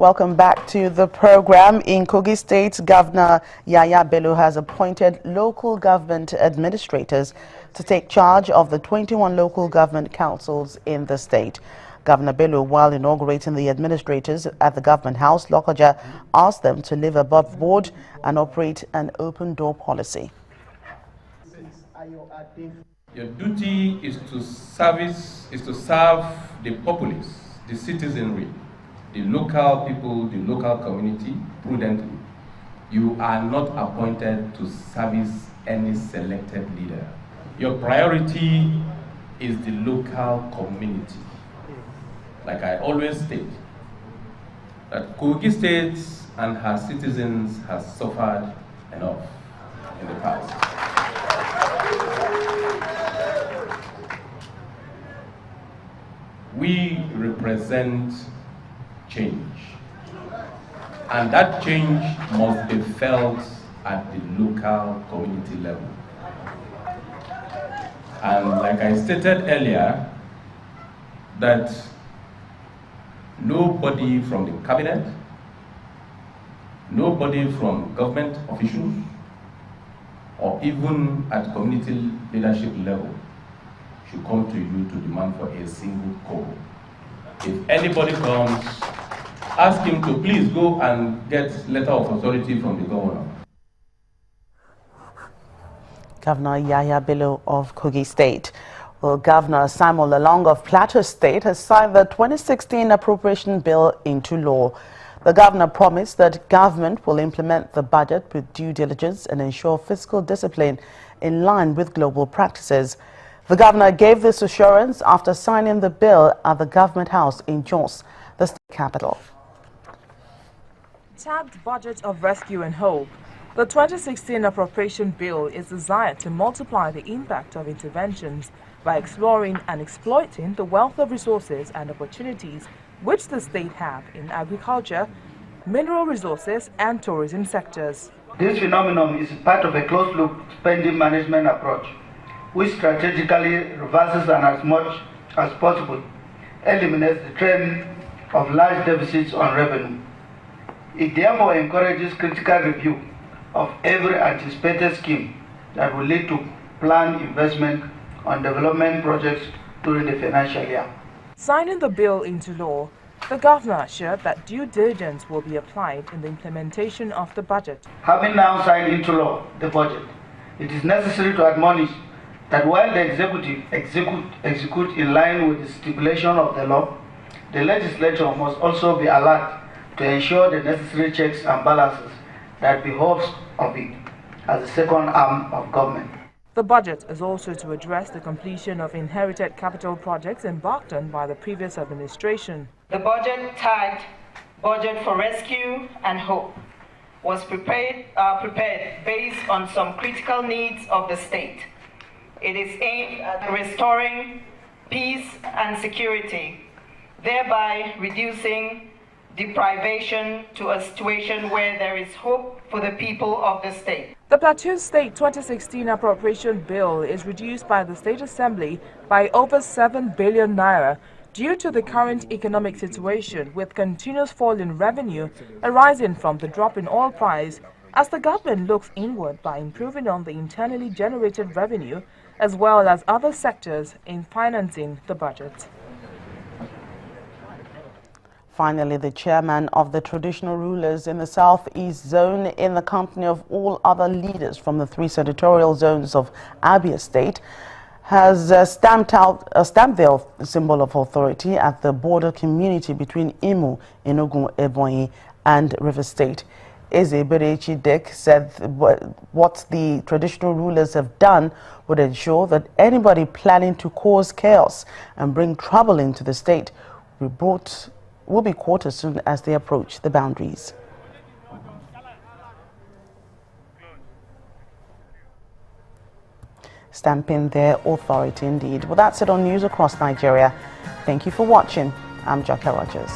Welcome back to the program. In Kogi State, Governor Yahaya Bello has appointed local government administrators to take charge of the 21 local government councils in the state. Governor Bello, while inaugurating the administrators at the Government House, Lokoja, asked them to live above board and operate an open-door policy. Your duty is to serve the populace, the citizenry, the local people, the local community prudently. You are not appointed to service any selected leader. Your priority is the local community. Like I always state, that Kogi State and her citizens have suffered enough in the past. We represent change, and that change must be felt at the local community level. And like I stated earlier, that nobody from the cabinet, nobody from government officials, or even at community leadership level should come to you to demand for a single kobo. If anybody comes, ask him to please go and get letter of authority from the governor. Governor Yahaya Bello of Kogi State. Well, Governor Simon Lalong of Plateau State has signed the 2016 appropriation bill into law. The governor promised that government will implement the budget with due diligence and ensure fiscal discipline in line with global practices. The governor gave this assurance after signing the bill at the Government House in Jos, the state capital. Tagged Budget of Rescue and Hope, the 2016 appropriation bill is designed to multiply the impact of interventions by exploring and exploiting the wealth of resources and opportunities which the state have in agriculture, mineral resources and tourism sectors. This phenomenon is part of a closed-loop spending management approach, which strategically reverses and as much as possible eliminates the trend of large deficits on revenue. It therefore encourages critical review of every anticipated scheme that will lead to planned investment on development projects during the financial year. Signing the bill into law, the governor assured that due diligence will be applied in the implementation of the budget. Having now signed into law the budget, it is necessary to admonish that while the executive execute in line with the stipulation of the law, the legislature must also be alert to ensure the necessary checks and balances that behoves of it as the second arm of government. The budget is also to address the completion of inherited capital projects embarked on by the previous administration. The budget tagged Budget for Rescue and Hope was prepared based on some critical needs of the state. It is aimed at restoring peace and security, thereby reducing deprivation to a situation where there is hope for the people of the state. The Plateau State 2016 appropriation bill is reduced by the State Assembly by over 7 billion naira due to the current economic situation, with continuous fall in revenue arising from the drop in oil price, as the government looks inward by improving on the internally generated revenue as well as other sectors in financing the budget. Finally, the chairman of the traditional rulers in the Southeast Zone, in the company of all other leaders from the 3 senatorial zones of Abia State, has stamped their symbol of authority at the border community between Imo, Enugu, Ebonyi and River State. Eze Berechi Dek said what the traditional rulers have done would ensure that anybody planning to cause chaos and bring trouble into the state will be caught as soon as they approach the boundaries. Stamping their authority indeed. Well, that's it on News Across Nigeria. Thank you for watching. I'm Jackie Rogers.